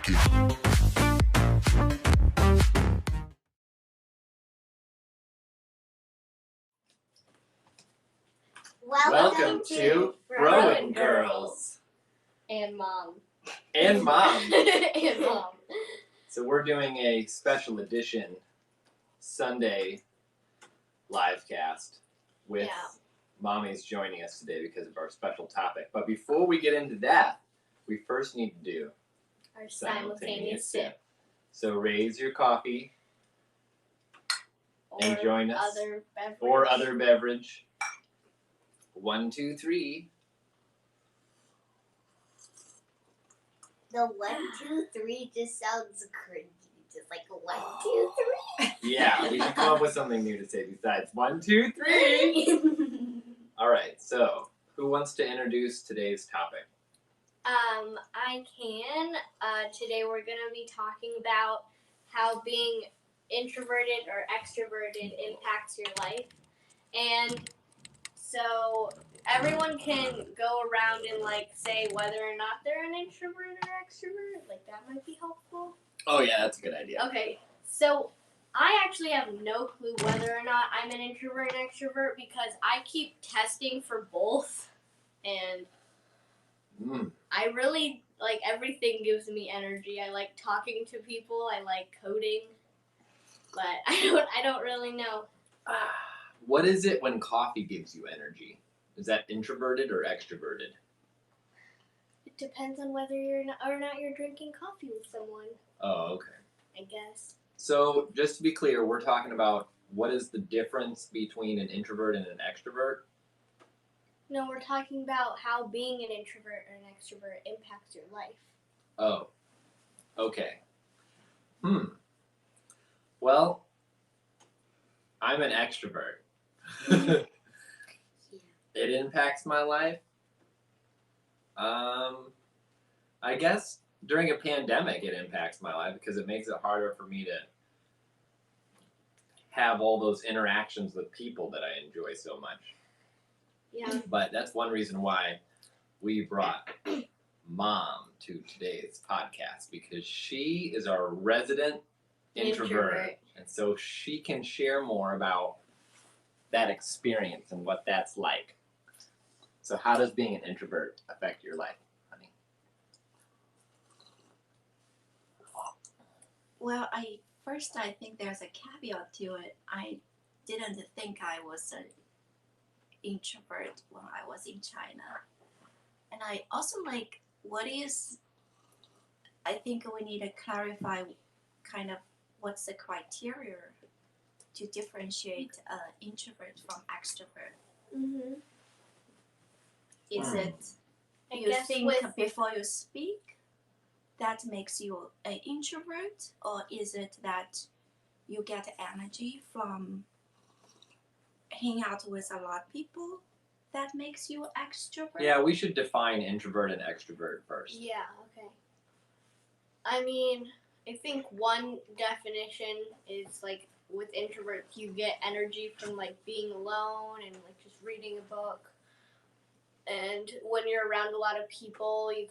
rock it. Welcome to FroN'Girls. And Mom. And Mom. And Mom. So we're doing a special edition Sunday live cast with Mommy's joining us today because of our special topic. But before we get into that, we first need to do Our simultaneous sip. So raise your coffee and join us. Other beverage. Or other beverage. 1, 2, 3. The 1, 2, 3 just sounds cringy. Just like 1, 2, 3. Yeah, we should come up with something new to say besides 1, 2, 3. All right, so who wants to introduce today's topic? I can. Today we're going to be talking about how being introverted or extroverted impacts your life. And so everyone can go around and say whether or not they're an introvert or extrovert. That might be helpful. Oh yeah, that's a good idea. Okay, so I actually have no clue whether or not I'm an introvert and extrovert because I keep testing for both, and I really everything gives me energy. I like talking to people. I like coding, but I don't really know. What is it when coffee gives you energy? Is that introverted or extroverted? It depends on whether you're drinking coffee with someone. Oh, okay. I guess. So, just to be clear, we're talking about what is the difference between an introvert and an extrovert? No, we're talking about how being an introvert or an extrovert impacts your life. Oh, okay. Well, I'm an extrovert. It impacts my life. I guess during a pandemic it impacts my life because it makes it harder for me to have all those interactions with people that I enjoy so much. Yeah. But that's one reason why we brought Mom to today's podcast, because she is our resident introvert. And so she can share more about that experience and what that's like. So how does being an introvert affect your life, honey? Well, I think there's a caveat to it. I didn't think I was an introvert when I was in China. And I also I think we need to clarify kind of what's the criteria to differentiate introvert from extrovert. Mm-hmm. Is it you think before you speak that makes you an introvert, or is it that you get energy from hanging out with a lot of people that makes you extrovert? Yeah, we should define introvert and extrovert first. Yeah, okay. I mean, I think one definition is with introverts you get energy from being alone and just reading a book. And when you're around a lot of people, you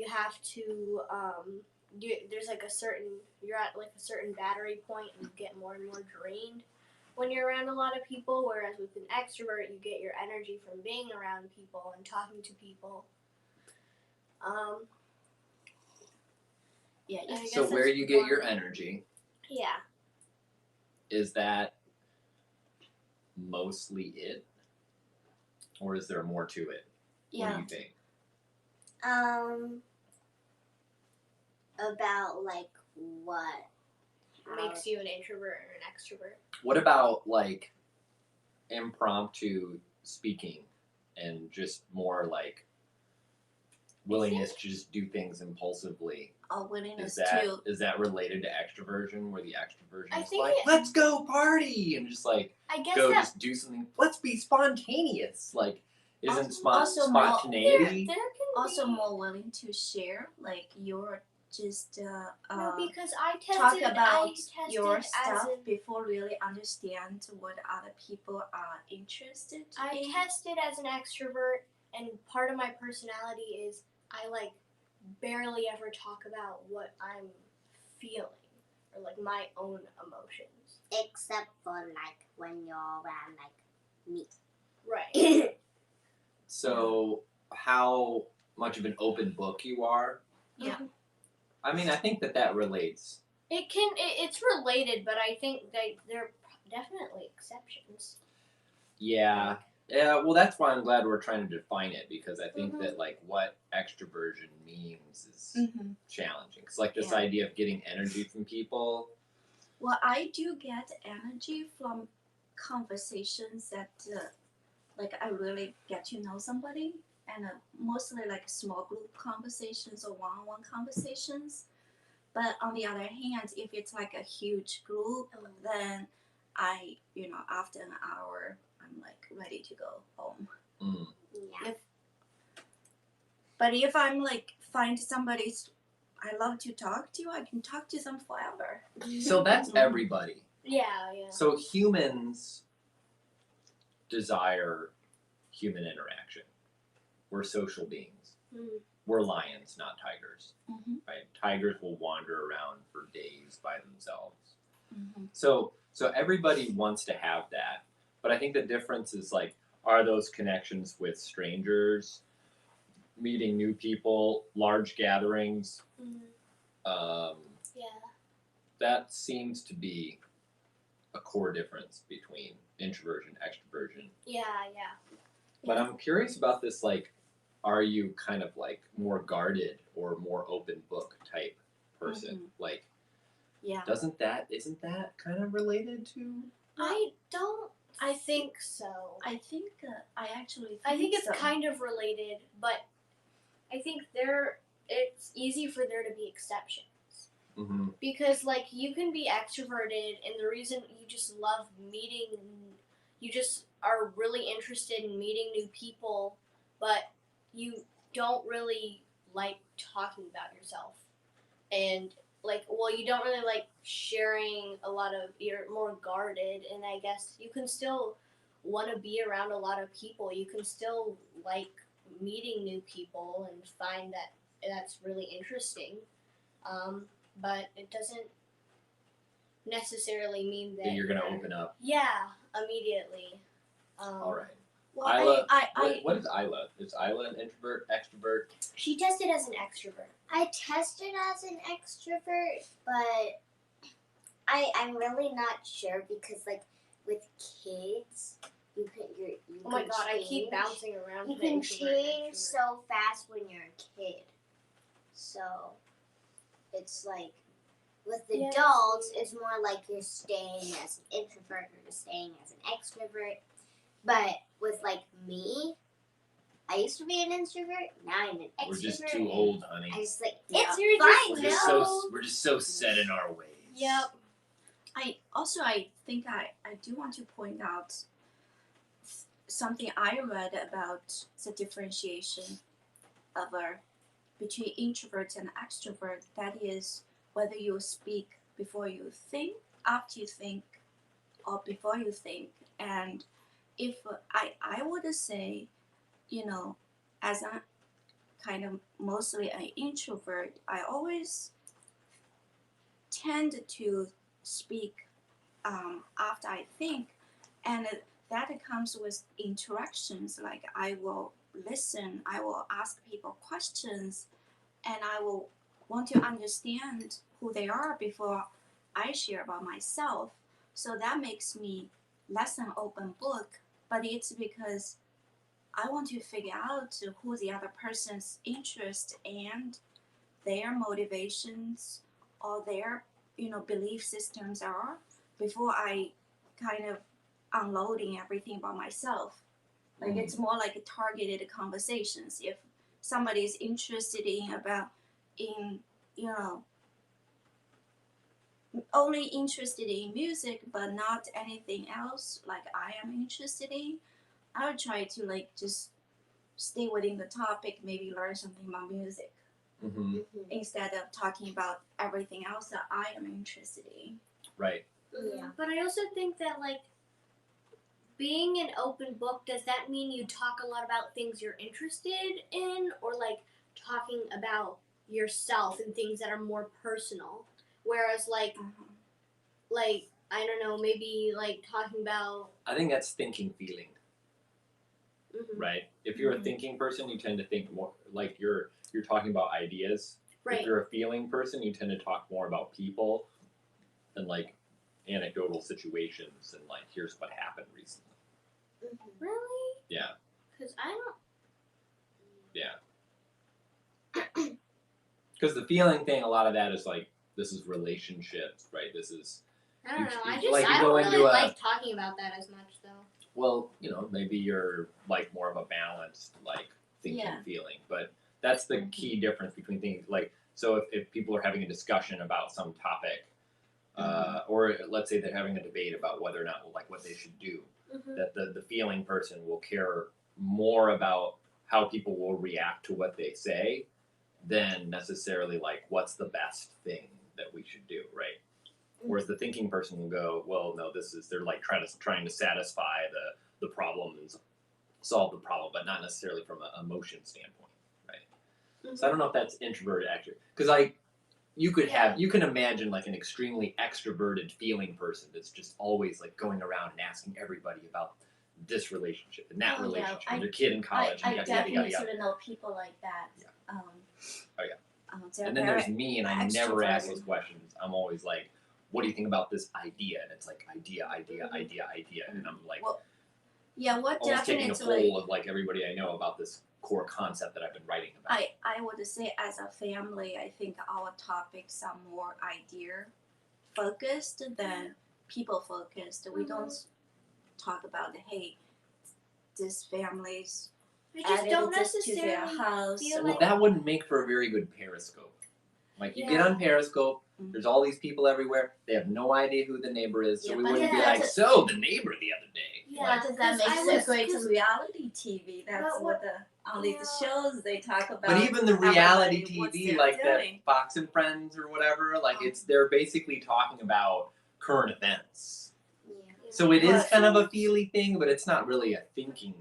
have to there's you're at a certain battery point and you get more and more drained when you're around a lot of people, whereas with an extrovert you get your energy from being around people and talking to people. Yeah. So where you get your energy? Yeah. Is that mostly it? Or is there more to it? Yeah. What do you think? About what Makes you an introvert or an extrovert? What about impromptu speaking and just more willingness to just do things impulsively? Or willingness Is that related to extroversion, where the extroversion I is think let's go party and just I guess just do something. Let's be spontaneous. Isn't also spontaneity there can also be, more willing to share, you're just no, because I talk tested about your as stuff before really understand what other people are interested I in. tested as an extrovert, and part of my personality is I like barely ever talk about what I'm feeling or like my own emotions. Except for like when you're around like me. Right. So, how much of an open book you are? Yeah. I mean, I think that relates. It's related, but I think there are definitely exceptions. Yeah. Yeah, well, that's why I'm glad we're trying to define it, because I think Mhm. that like what extroversion means is Mm-hmm. challenging. It's like this Yeah. idea of getting energy from people. Well, I do get energy from conversations that, like, I really get to know somebody, and mostly like small group conversations or one-on-one conversations. But on the other hand, if it's like a huge group, then I, after an hour, I'm like ready to go home. Mm. Yeah. But if I'm like find somebody I love to talk to, I can talk to them forever. So that's everybody. Yeah. So humans desire human interaction. We're social beings. Mm. We're lions, not tigers. Mm-hmm. Right? Tigers will wander around for days by themselves. Mm-hmm. So everybody wants to have that. But I think the difference is like, are those connections with strangers, meeting new people, large gatherings? Yeah. That seems to be a core difference between introversion, extroversion. Yeah. But I'm curious about this, like, are you kind of like more guarded or more open book type person? Mhm. Like, Yeah. isn't that kind of related to? I don't. I think so. I think I actually. I think it's so. kind of related, but I think it's easy for there to be exceptions. Mm-hmm. Because like you can be extroverted, and the reason you just love meeting, you just are really interested in meeting new people, but you don't really like talking about yourself, and you don't really like sharing a lot of. You're more guarded, and I guess you can still want to be around a lot of people. You can still like meeting new people and find that that's really interesting. But it doesn't necessarily mean that You're gonna open up. Yeah, immediately. All right. Well, Isla, I what is Isla? Is Isla an introvert, extrovert? She tested as an extrovert. I tested as an extrovert, but I'm really not sure because like with kids, you Oh my can god, change. I keep bouncing around. You to can introvert, change extrovert. so fast when you're a kid. So it's like with adults, it's more like you're staying as an introvert or you're staying as an extrovert. But with like me, I used to be an introvert. Now I'm an extrovert. We're just too old, honey. I just like It's fine. We're just so set in our ways. Yep. I think I do want to point out something I read about the differentiation of between introvert and extrovert. That is whether you speak before you think, after you think, or before you think. And if I would say, as a kind of mostly an introvert, I always tend to speak after I think, and that comes with interactions. Like I will listen, I will ask people questions, and I will want to understand who they are before I share about myself. So that makes me less an open book, but it's because I want to figure out who the other person's interest and their motivations or their belief systems are before I kind of unloading everything about myself. Like it's more like targeted conversations. If somebody is interested in only interested in music but not anything else like I am interested in, I would try to like just stay within the topic, maybe learn something about music. Mm-hmm. Instead of talking about everything else that I am interested in. Right. Yeah. But I also think that like being an open book, does that mean you talk a lot about things you're interested in, or like talking about yourself and things that are more personal. Whereas like I don't know, maybe like talking about. I think that's thinking, feeling, right? If you're a Mhm. thinking person, you tend to think more like you're talking about ideas. Right. If you're a feeling person, you tend to talk more about people and like anecdotal situations and like here's what happened recently. Really? Yeah. Because I don't. Because the feeling thing, a lot of that is like this is relationships, right? This is I don't know. I just like you I go don't into really a- like talking about that as much though. well, you know, maybe you're like more of a balanced like thinking, Yeah. feeling, but that's the key difference between things like so if people are having a discussion about some topic. Or let's say they're having a debate about whether or not like what they should do. That the feeling person will care more about how people will react to what they say than necessarily like what's the best thing that we should do, right? Whereas the thinking person will go, well, no, this is they're like trying to satisfy the problem and solve the problem, but not necessarily from an emotion standpoint, right? So I don't know if that's introverted actually, because like you can imagine like an extremely extroverted feeling person that's just always like going around and asking everybody about this relationship and that relationship and their kid in college I and yada yada definitely yada yada. know people like that. Yeah. They're And then very there's me, and I never ask extroverted. those questions. I'm always like, "What do you think about this idea?" And it's like idea, and I'm like, Yeah, what almost taking a definitely poll of like everybody I know about this core concept that I've been writing about. I would say as a family, I think our topics are more idea focused than people focused. We don't talk about hey, this family's I just don't added this to their necessarily house. feel Well, like that wouldn't make for a very good Periscope. Like you get on Periscope, there's all these people everywhere. They have no idea who the neighbor is, so Yeah, we but wouldn't be that's like, "So the neighbor the other day." Yeah. But that makes I a great was- reality TV. That's But what the on these shows they talk about. But even the reality everybody, what TV, they're like doing. that Fox and Friends or whatever, like they're basically talking about current events. So it is But- kind of a feely thing, but it's not really a thinking.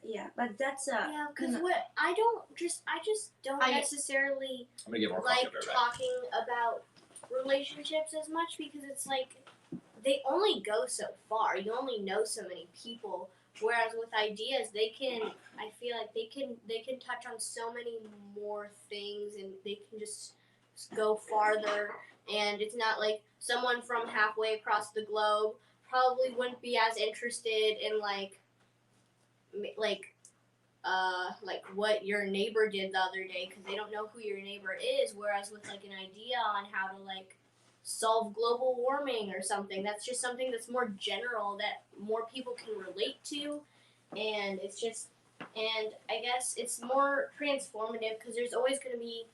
Yeah, but that's Yeah, because no. what I just don't necessarily I'm gonna get more like coffee. Right back. talking about relationships as much because it's like they only go so far. You only know so many people. Whereas with ideas, I feel like they can touch on so many more things and they can just go farther. And it's not like someone from halfway across the globe probably wouldn't be as interested in like what your neighbor did the other day because they don't know who your neighbor is. Whereas with like an idea on how to like solve global warming or something, that's just something that's more general that more people can relate to, and I guess it's more transformative because there's always going to be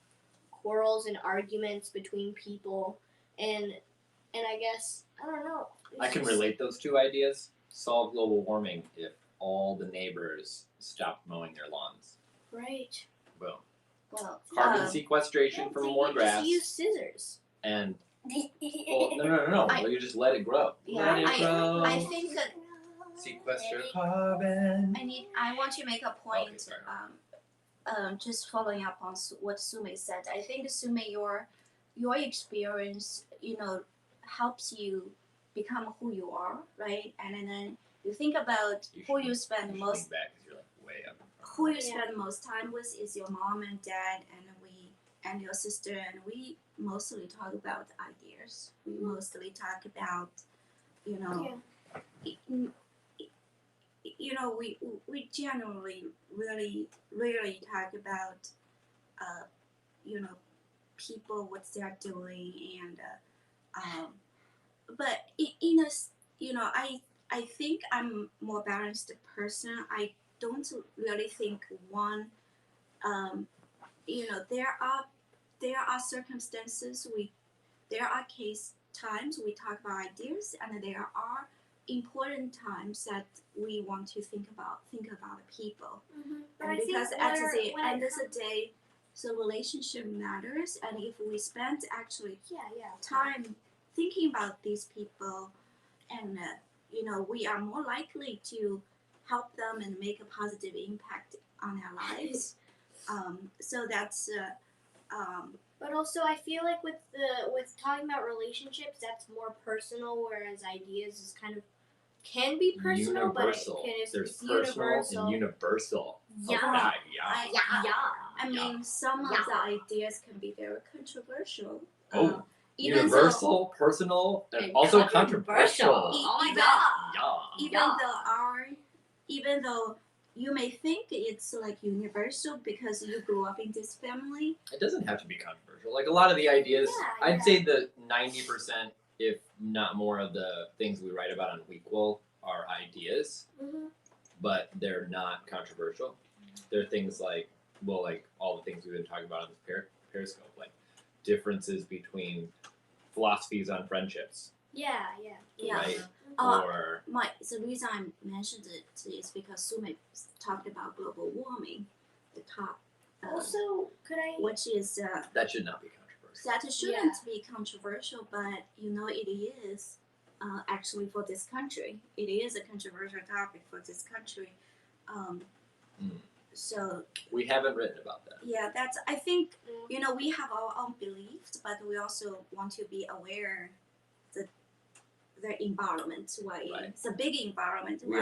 quarrels and arguments between people, and I guess I don't know. I can relate those two ideas. Solve global warming if all the neighbors stopped mowing their lawns. Right. Boom. Well, Carbon sequestration from more grass. Just use scissors. And well, no. You just let it grow. Yeah, Let it grow. I think that Sequester carbon. I want to make a point. Okay, sorry. Just following up on what Sume said. I think Sume, your experience, helps you become who you are, right? And then you think about who you spend should most lean back 'cause you're like way up. who you spend most time with is your mom and dad and your sister, and we mostly talk about ideas. We mostly talk about we generally really talk about people, what they're doing, and but I think I'm more balanced person. I don't really think one there are circumstances there are times we talk about ideas, and there are important times that we want to think about people. But And I because think at the when end it of the day, so relationship matters, and if we spend actually time thinking about these people, and we are more likely to help them and make a positive impact on their lives. So that's But also, I feel like with talking about relationships, that's more personal, whereas ideas is kind of can be personal, Universal. but it's There's personal universal. and universal. Yeah. Of that, yeah. I mean, some of the ideas can be very controversial. Oh, even universal, personal, and also controversial. Oh my even, god. Even though you may think it's like universal because you grew up in this family. It doesn't have to be controversial. Like a lot of the ideas, Yeah, I'd say the 90%, if not more, of the things we write about on Weequal are ideas, but they're not controversial. They're things like, well, like all the things we've been talking about on this Periscope, like differences between philosophies on friendships, Yeah. right? Or The reason I mentioned it is because Sume talked about global warming, the top. Also, could I? Which is that should not be controversial. that shouldn't be controversial, but it is actually for this country. It is a controversial topic for this country. So We haven't written about that. yeah, that's I think we have our own beliefs, but we also want to be aware the environment. Why it's a big environment. We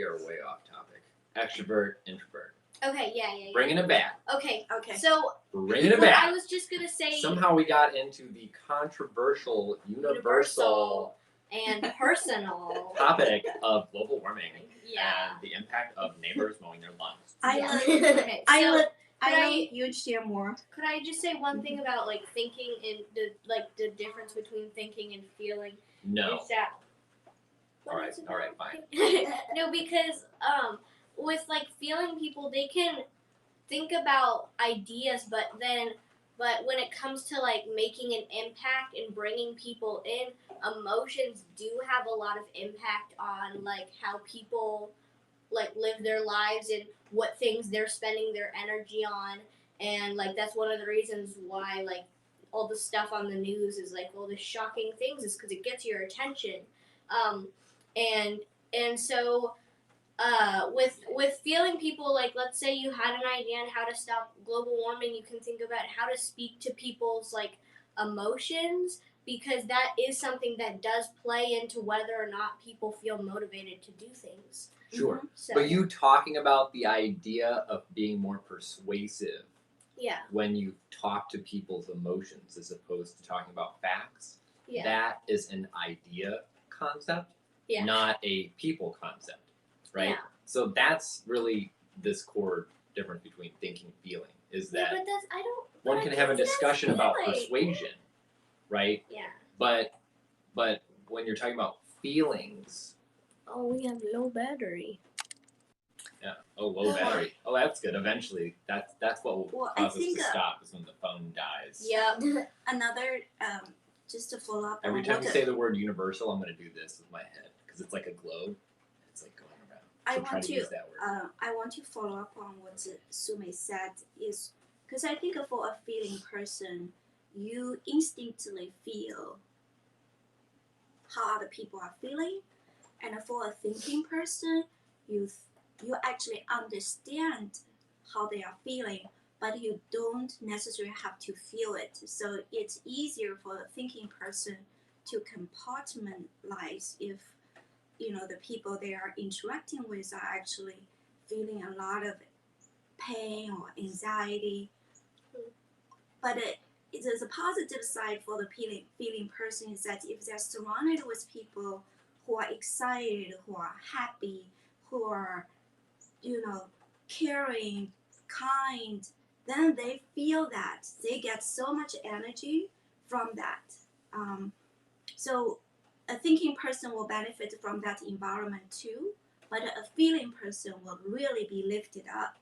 are way off topic. Extrovert, introvert. Okay, yeah. Bringing it back. Okay. Okay. So Bringing it what back. I was just gonna say. Somehow we got into the controversial, universal and personal topic of global warming Yeah. and the impact of neighbors mowing their lawns. Okay, I so let you share more. could I just say one thing about like thinking and the difference between thinking and feeling? No. Is that All right, fine. No, because with like feeling people, they can think about ideas, but when it comes to like making an impact and bringing people in, emotions do have a lot of impact on like how people like live their lives and what things they're spending their energy on, and like that's one of the reasons why like all the stuff on the news is like all the shocking things is because it gets your attention, and so with feeling people, like let's say you had an idea on how to stop global warming, you can think about how to speak to people's like emotions, because that is something that does play into whether or not people feel motivated to do things. Sure. So But you talking about the idea of being more persuasive yeah, when you talk to people's emotions as opposed to talking about facts, yeah, that is an idea concept, yeah. not a people concept, right? Yeah. So that's really this core difference between thinking and feeling, is that but that's I don't. one but can I have a guess that's discussion about feeling. persuasion, right? Yeah. But when you're talking about feelings, Oh, we have low battery. yeah. Oh, low battery. Oh, that's good. Eventually, that's what will Well, cause I us think, to stop is when the phone dies. Yep. Another just to follow up Every on time what you say the word universal, I'm going to do this with my head because it's like a globe. It's like going around. So I try want to use that word. I want to follow up on what Sume said is because I think for a feeling person, you instinctively feel how other people are feeling, and for a thinking person, you actually understand how they are feeling, but you don't necessarily have to feel it. So it's easier for a thinking person to compartmentalize if the people they are interacting with are actually feeling a lot of pain or anxiety. But there's a positive side for the feeling person is that if they're surrounded with people who are excited, who are happy, who are caring, kind, then they feel that they get so much energy from that. So a thinking person will benefit from that environment too, but a feeling person will really be lifted up.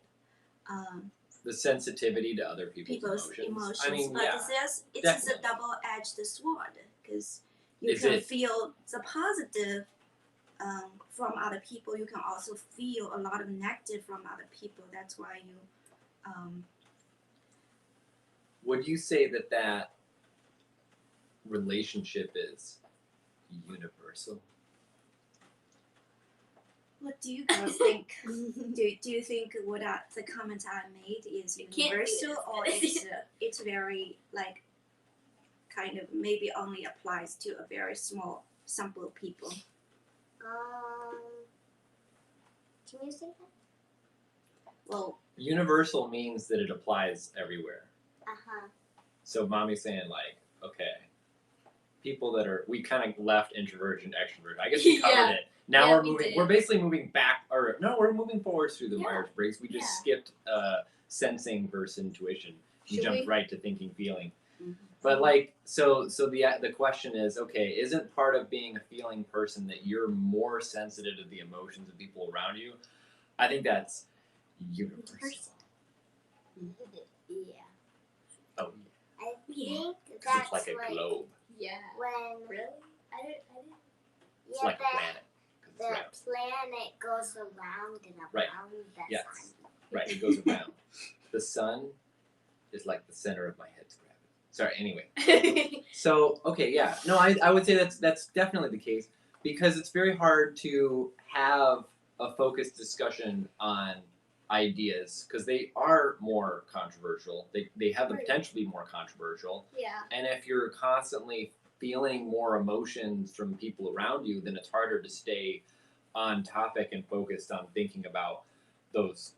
The sensitivity to other people's emotions. I mean, but yeah, it's a double-edged sword because you can feel the positive from other people. You can also feel a lot of negative from other people. That's why you. Would you say that relationship is universal? What do you girls think? Do you think what the comment I made is It can't be universal, or this. it's very like kind of maybe only applies to a very small sample of people? Can you say that? Well, Universal means that it applies everywhere. Uh-huh. So mommy's saying like, okay, people that are, we kind of left introversion, extrovert. I guess we covered Yeah. it. Now Yeah, we're we moving. did. We're basically moving back, or no, we're moving forwards through the Yeah. Myers-Briggs. We just Yeah. skipped sensing versus intuition. We Should jumped we? right to thinking, feeling. Mhm. But like, so the question is, okay, isn't part of being a feeling person that you're more sensitive to the emotions of people around you? I think that's universal. Yeah. Oh, I Yeah. think because that's it's like a globe. Yeah. when Really? I didn't. It's yeah, like a planet. 'Cause it's the round. planet goes around and around Right. the Yes. sun. Right, it goes around. The sun is like the center of my head's gravity. Sorry, anyway. So, okay, yeah. No, I would say that's definitely the case because it's very hard to have a focused discussion on ideas because they are more controversial. They have the Right. potential to be more controversial. Yeah. And if you're constantly feeling more emotions from people around you, then it's harder to stay on topic and focused on thinking about those,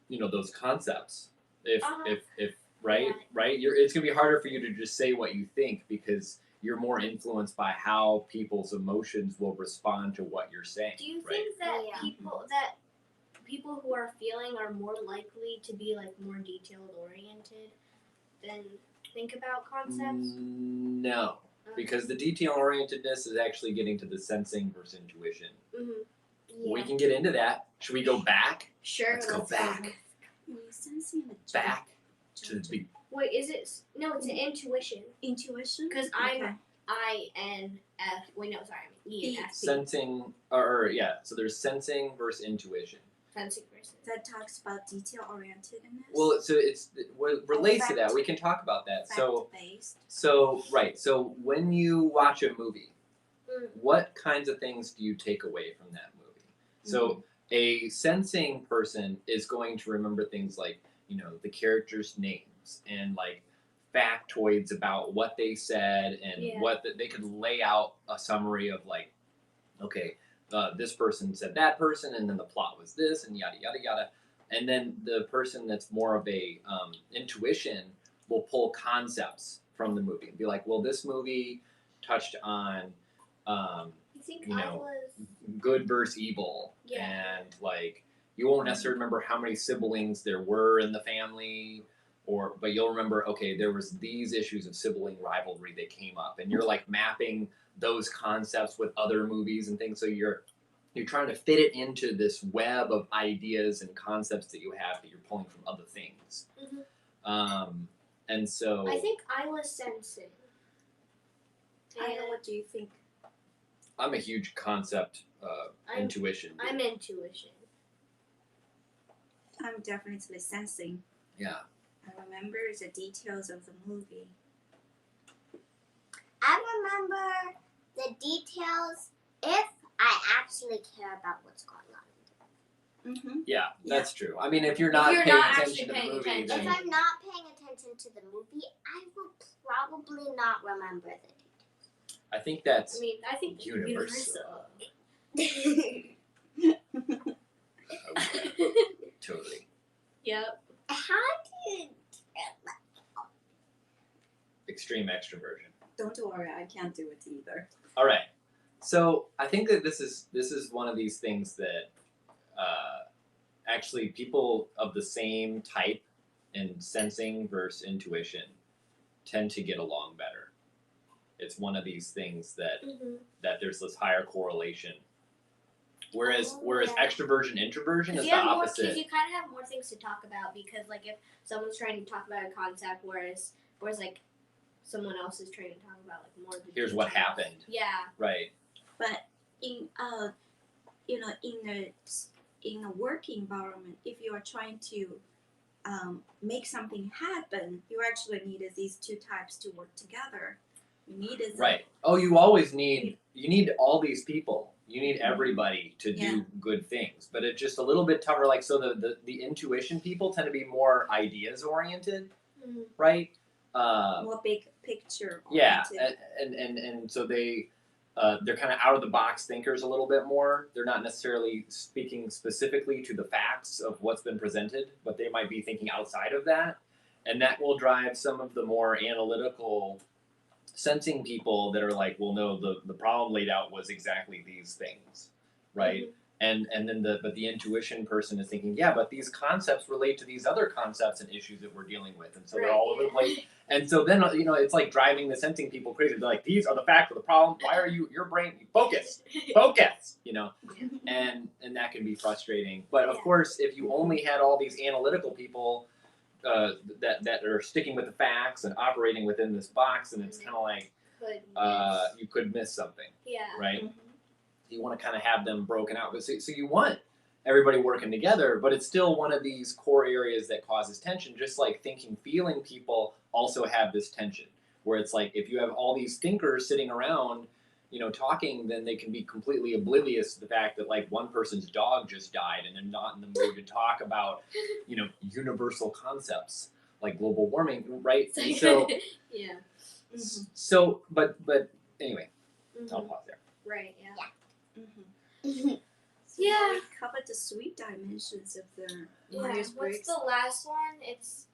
those concepts. If Uh-huh. if right, Yeah. right, it's gonna be harder for you to just say what you think because you're more influenced by how people's emotions will respond to what you're saying. Do you right? think that Yeah. people who are feeling are more likely to be like more detailed oriented than think about concepts? No, because the detail orientedness is actually getting to the sensing versus intuition. Mm-hmm. Yeah. We can get into that. Should we go back? Sure. Let's go back. Sensing the Back to the big. Wait, is it? No, it's an intuition. intuition. Because Okay. I'm INF. Wait, no, sorry, I'm ENFP. Sensing, or yeah. So there's sensing versus intuition. Sensing person. That talks about detail orientedness. Well, so it's what relates to that. We can talk about that. Fact-based. So right. So when you watch a movie, Mm. what kinds of things do you take away from that movie? So a sensing person is going to remember things like the characters' names and like factoids about what they said and what they could lay out a summary of like, okay, this person said that person and then the plot was this and yada yada yada, and then the person that's more of a intuition will pull concepts from the movie and be like, well, this movie touched on You think you I know, was? good versus evil, Yeah. and like you won't necessarily remember how many siblings there were in the family, but you'll remember, okay, there was these issues of sibling rivalry that came up, and you're like mapping those concepts with other movies and things. So you're trying to fit it into this web of ideas and concepts that you have that you're pulling from other things. Mhm. And so I think I was sensing. Ida, what do you think? I'm a huge concept intuition. I'm intuition. I'm definitely sensing. Yeah. I remember the details of the movie. I remember the details if I actually care about what's going on. Mm-hmm. Yeah, that's true. I mean, if you're not you're paying not attention to actually the movie, paying then If I'm not paying attention to the movie, I will probably not remember the I think that's I think universal. details. Totally. Yep. How did Extreme extroversion. Don't worry, I can't do it either. All right. So I think that this is one of these things that actually people of the same type in sensing versus intuition tend to get along better. It's one of these things that that there's this higher correlation. Whereas extroversion introversion is the opposite. Because you kind of have more things to talk about because like if someone's trying to talk about a concept, whereas like someone else is trying to talk about like more. Here's what happened. Yeah. Right. But in in a work environment, if you are trying to make something happen, you actually need these two types to work together. You need it. Right. Oh, you always need all these people. You need everybody to do good things. But it's just a little bit tougher. Like, so the intuition people tend to be more ideas oriented, right? More big picture. Yeah, oriented. and so they're kind of out of the box thinkers a little bit more. They're not necessarily speaking specifically to the facts of what's been presented, but they might be thinking outside of that, and that will drive some of the more analytical, sensing people that are like, well, no, the problem laid out was exactly these things, right? And then the intuition person is thinking, yeah, but these concepts relate to these other concepts and issues that we're dealing with, and so they're all over the place. And so then it's like driving the sensing people crazy. They're like, these are the facts of the problem. Why are your brain focus, and that can be frustrating. But of course, if you only had all these analytical people that are sticking with the facts and operating within this box, and it's kind of like you could miss something. Yeah. Right. You want to kind of have them broken out, but so you want everybody working together, but it's still one of these core areas that causes tension. Just like thinking, feeling people also have this tension, where it's like if you have all these thinkers sitting around, talking, then they can be completely oblivious to the fact that like one person's dog just died, and they're not in the mood to talk about, universal concepts like global warming, right? And so, yeah. So, but anyway, I'll pause there. Right. Yeah. So we covered the sweet dimensions of the Myers-Briggs. What's the last one? It's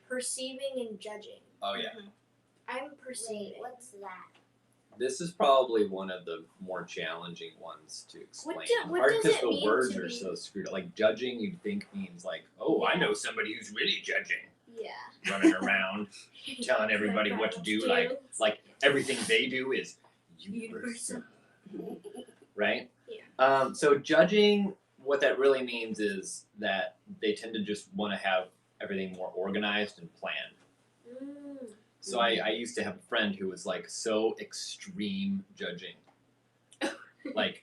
perceiving and judging. Oh yeah. I'm perceiving. Wait, what's that? This is probably one of the more challenging ones to explain. What Part does because it the mean words to are be- so screwed up. Like judging, you'd think means like, oh, I know somebody who's really judging, Yeah. running around, telling everybody what to do. Like everything they do is universal, right? Yeah. So judging, what that really means is that they tend to just want to have everything more organized and planned. So I used to have a friend who was like so extreme judging, like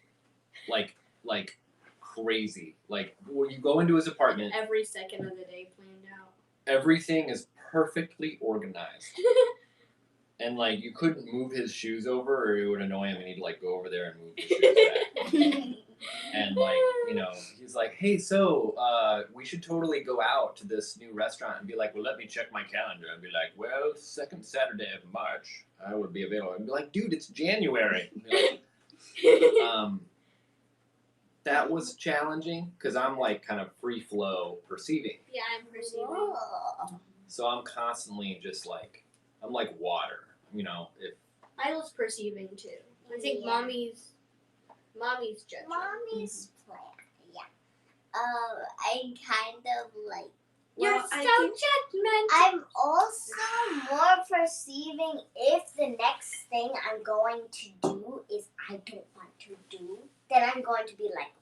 crazy. Like when you go into his apartment, Every second of the day planned out. everything is perfectly organized, and like you couldn't move his shoes over, or it would annoy him, and he'd like go over there and move his shoes back. And like, he's like, hey, so we should totally go out to this new restaurant, and be like, well, let me check my calendar, and be like, well, second Saturday of March, I would be available. And be like, dude, it's January. That was challenging because I'm like kind of free flow perceiving. Yeah, I'm perceiving. Whoa. So I'm constantly just like, I'm like water, I was perceiving too. I think mommy's judging. Mommy's plan. Yeah. I kind of like. You're Well, so I think- judgmental. I'm also more perceiving if the next thing I'm going to do is I don't want to do, then I'm going to be like,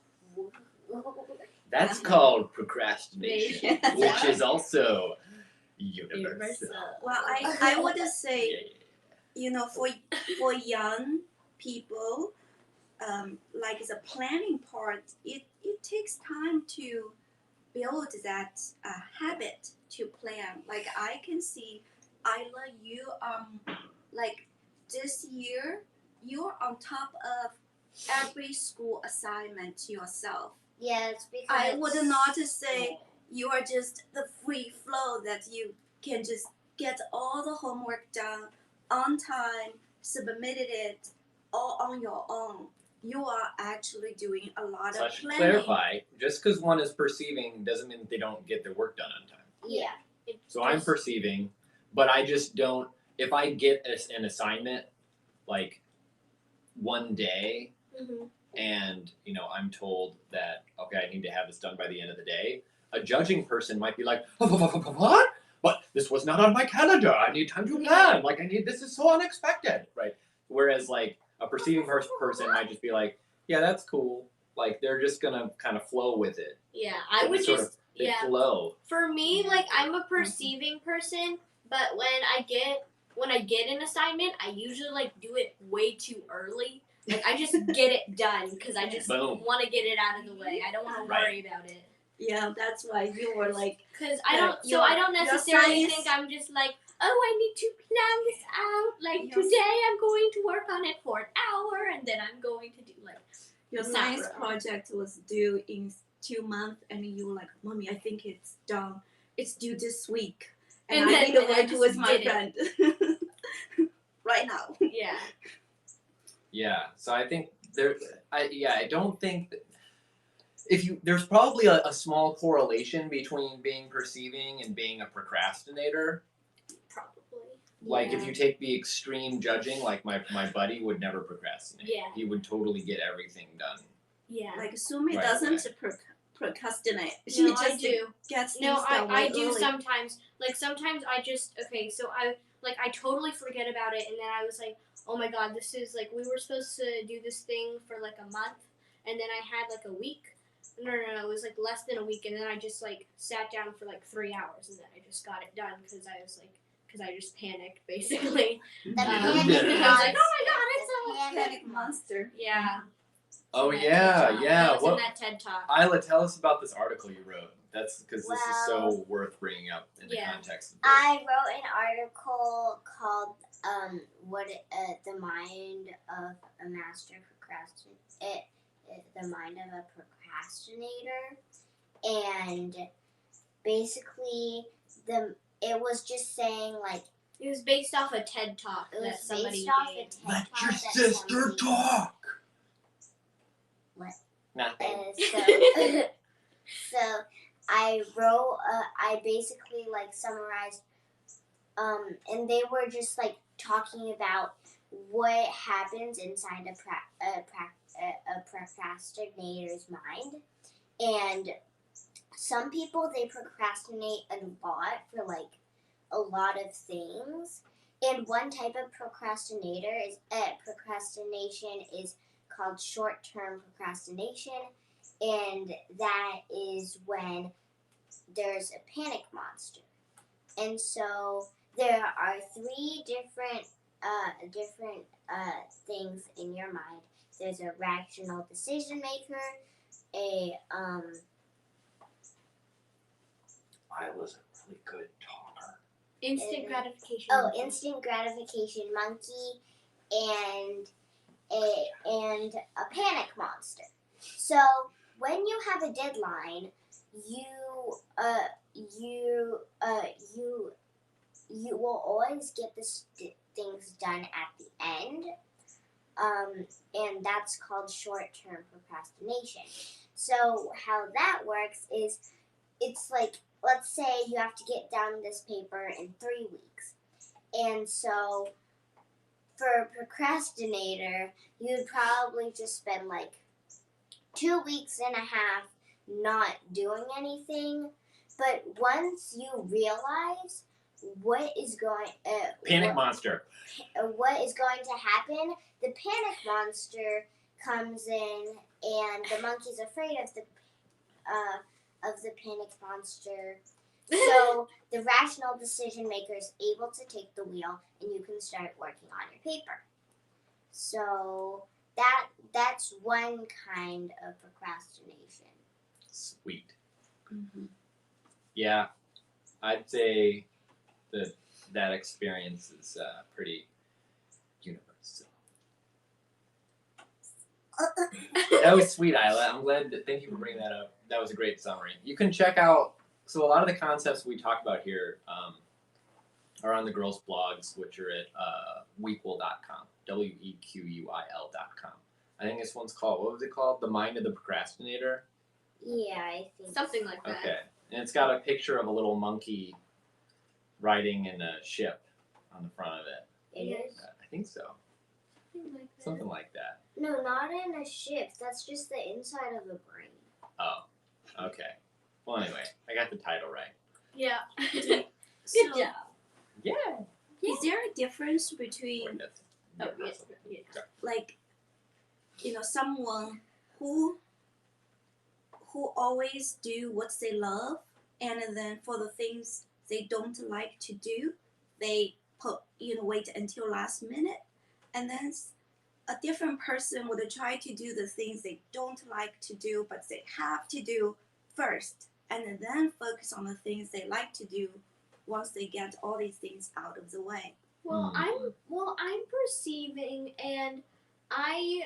That's called procrastination, which is also universal. Well, I would say, Yeah. for young people, like the planning part, it takes time to build that habit to plan. Like I can see, Isla, you like this year, you're on top of every school assignment yourself. Yes, because I would not say you are just the free flow that you can just get all the homework done on time, submitted it all on your own. You are actually doing a lot So I of should planning. clarify, just because one is perceiving doesn't mean that they don't get their work done on time. Yeah. So I'm perceiving, but I just don't, if I get an assignment like one day and, I'm told that, okay, I need to have this done by the end of the day, a judging person might be like, what? But this was not on my calendar. I need time to plan. Like, this is so unexpected, right? Whereas, like, a perceiving person might just be like, yeah, that's cool. Like, they're just going to kind of flow with it. Yeah, I would Sort just of, they flow. For me, like I'm a perceiving person, but when I get an assignment, I usually like do it way too early. Like I just get it done because I just Boom. want to get it out of the way. I don't want to worry about it. Yeah, that's why you were like, Because your- I don't your necessarily science- think I'm just like, oh, I need to plan this out. Like Your- today, I'm going to work on it for an hour, and then I'm going to do like. your Not science really. project was due in 2 months, and you were like, Mommy, I think it's done. It's due this week, and And I then- need to and I work just with my did it. friend right now. Yeah. Yeah. So I think I don't think that there's probably a small correlation between being perceiving and being a procrastinator. Probably. Like if Yeah. you take the extreme judging, like my buddy would never procrastinate. Yeah. He would totally get everything done. Yeah. Like Sumi Right doesn't procrastinate. She No, just I do. gets things No, done way I do early. sometimes. Like sometimes I just so I totally forget about it, and then I was like, oh my god, this is like we were supposed to do this thing for like a month, and then I had like a week. No, it was like less than a week, and then I just like sat down for like 3 hours, and then I just got it done because I just panicked basically. The Yeah. panic I was like, oh my god, it's so monster. Panic monster. yeah. Oh That yeah, TED Talk. yeah. That was What? in that TED Talk. Isla, tell us about this article you wrote. That's because this is so Well, worth bringing up in the Yeah. context of this. I wrote an article called "The Mind of a Master Procrastinator." The mind of a procrastinator, and basically it was just saying like It was based off a TED Talk it that was somebody based off a gave. TED Let Talk your that sister somebody- talk. What? Nothing. So I wrote. I basically like summarized. And they were just like talking about what happens inside a procrastinator's mind, and some people they procrastinate a lot for like a lot of things. And one type of procrastination is called short-term procrastination, and that is when there's a panic monster. And so there are 3 different things in your mind. There's a rational decision maker, Isla's a really good talker. Instant gratification. instant gratification monkey, and a panic monster. So when you have a deadline, you will always get the things done at the end, and that's called short-term procrastination. So how that works is, it's like, let's say you have to get down this paper in 3 weeks, and so for a procrastinator, you'd probably just spend like 2 weeks and a half not doing anything. But once you realize what is going Monster. what is going to happen, the panic monster comes in, and the monkey's afraid of the panic monster. So the rational decision maker is able to take the wheel, and you can start working on your paper. So that's one kind of procrastination. Sweet. Mm-hmm. Yeah, I'd say that experience is pretty universal. That was sweet, Isla. I'm glad. Thank you for bringing that up. That was a great summary. You can check out. So a lot of the concepts we talk about here are on the girls' blogs, which are at wequil.com. wequil.com. I think this one's called. What was it called? The Mind of the Procrastinator. Yeah, I think Something like that. Okay, and it's got a picture of a little monkey riding in a ship on the front of it. it is. I think so. Something like that. No, not in a ship. That's just the inside of the brain. Oh, okay. Well, anyway, I got the title right. Yeah. So, Good job. Yeah. is there a difference between Oh, yes. Yeah. like, someone who always do what they love, and then for the things they don't like to do, they wait until last minute, and then a different person would try to do the things they don't like to do, but they have to do first, and then focus on the things they like to do once they get all these things out of the way. Well, I'm perceiving, and I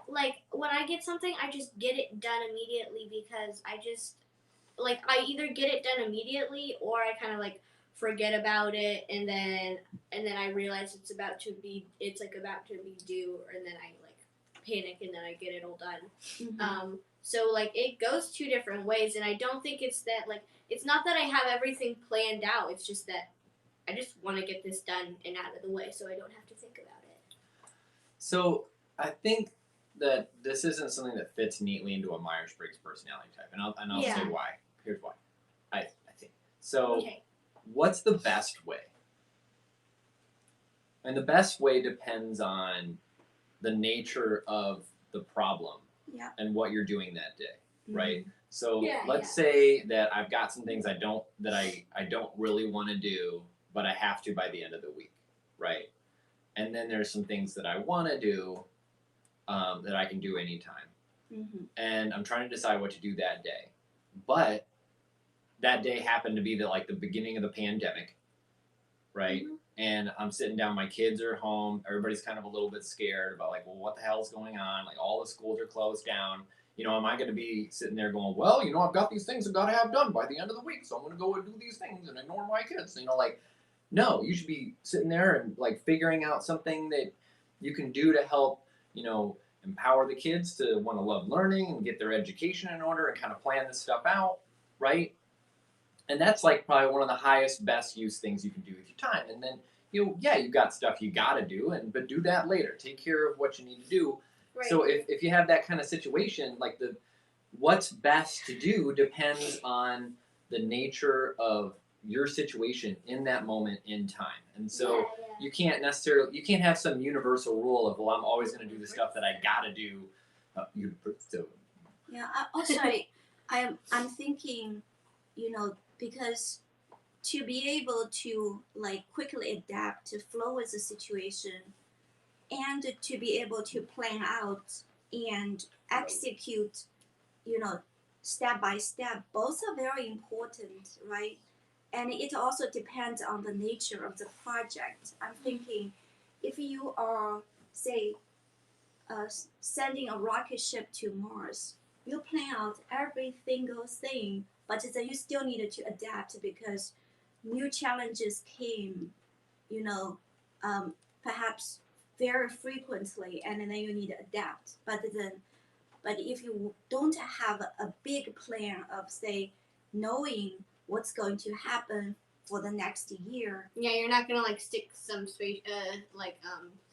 like when I get something, I just get it done immediately because I just like I either get it done immediately or I kind of like forget about it, and then I realize it's about to be due, and then I like panic, and then I get it all done. So like it goes two different ways, and I don't think it's that like it's not that I have everything planned out. It's just that I just want to get this done and out of the way, so I don't have to think about it. So I think that this isn't something that fits neatly into a Myers-Briggs personality type, and I'll say why. Here's why. I think so. Okay. What's the best way? And the best way depends on the nature of the problem and what you're doing that day, right? So let's say that I've got some things I don't really want to do, but I have to by the end of the week, right? And then there's some things that I want to do that I can do anytime. And I'm trying to decide what to do that day. But that day happened to be the beginning of the pandemic, right? And I'm sitting down, my kids are home, everybody's kind of a little bit scared about like, well, what the hell's going on? Like all the schools are closed down. You know, am I going to be sitting there going, well, you know, I've got these things I've got to have done by the end of the week, so I'm going to go and do these things and ignore my kids. You know, like, no, you should be sitting there and like figuring out something that you can do to help, you know, empower the kids to want to love learning and get their education in order and kind of plan this stuff out, right? And that's like probably one of the highest, best use things you can do with your time. And then, you know, you've got stuff you got to do, but do that later. Take care of what you need to do. Right. So if you have that kind of situation, like what's best to do depends on the nature of your situation in that moment in time. And so you can't have some universal rule of, well, I'm always going to do the stuff that I got to do. Also, I'm thinking, you know, because to be able to like quickly adapt to flow with the situation and to be able to plan out and execute, you know, step by step, both are very important, right? And it also depends on the nature of the project. I'm thinking if you are, say, sending a rocket ship to Mars, you plan out every single thing, but then you still needed to adapt because new challenges came, you know, perhaps very frequently, and then you need to adapt. But if you don't have a big plan of, say, knowing what's going to happen for the next year. Yeah, you're not gonna like stick some space,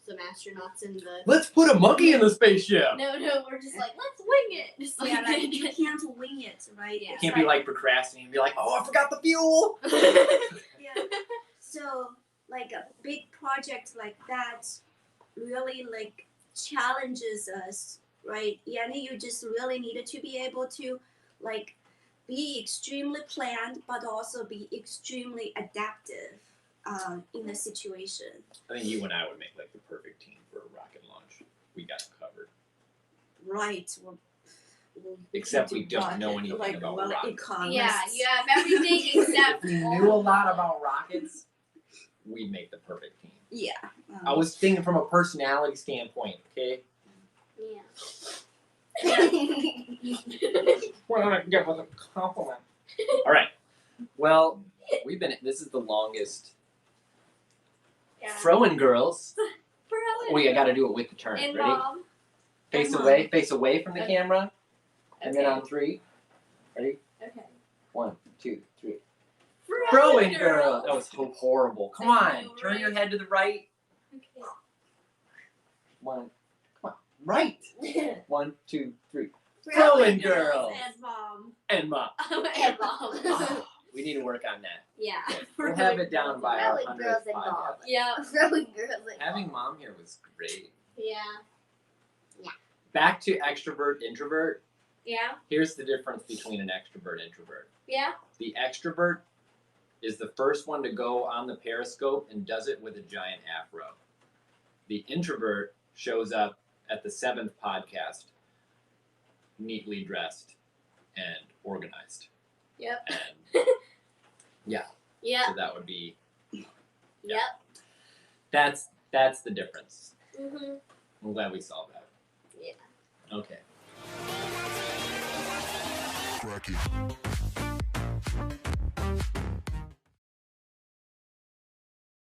some astronauts in the. Let's put a monkey in the spaceship. No, we're just like let's wing it. Just like you can't wing it, right? Yeah. You can't be like procrastinating and be like, oh, I forgot the fuel. So like a big project like that really like challenges us, right? And you just really needed to be able to like be extremely planned, but also be extremely adaptive in the situation. I think you and I would make like the perfect team for a rocket launch. We got it covered. Right. Except we don't know anything about rockets. Yeah, you have everything except. If we knew a lot about rockets, we'd make the perfect team. Yeah. I was thinking from a personality standpoint, okay? Yeah. Well, I give us a compliment. All right. Well, this is the longest. Yeah. FroN'Girls. I got to do it with the turn. And ready? Mom. Face away from the camera. And then on 3. Ready? Okay. 1, 2, 3. FroN'Girls. That was so horrible. Come on. Turn your head to the right. Okay. 1. Come on. Right. 1, 2, 3. FroN'Girls. And Mom. And Mom. Oh, we need to work on that. Yeah. We'll have it down by our FroN'Girls 100th and Mom. podcast. Yeah. FroN'Girls and Having Mom here was great. Yeah. Back to extrovert, introvert. Yeah. Here's the difference between an extrovert, introvert. Yeah. The extrovert is the first one to go on the periscope and does it with a giant afro. The introvert shows up at the 7th podcast, neatly dressed, and organized. Yep. And Yep. so that would be. Yep. That's the difference. Mhm. I'm glad we solved that. Yeah. Okay. Crack it.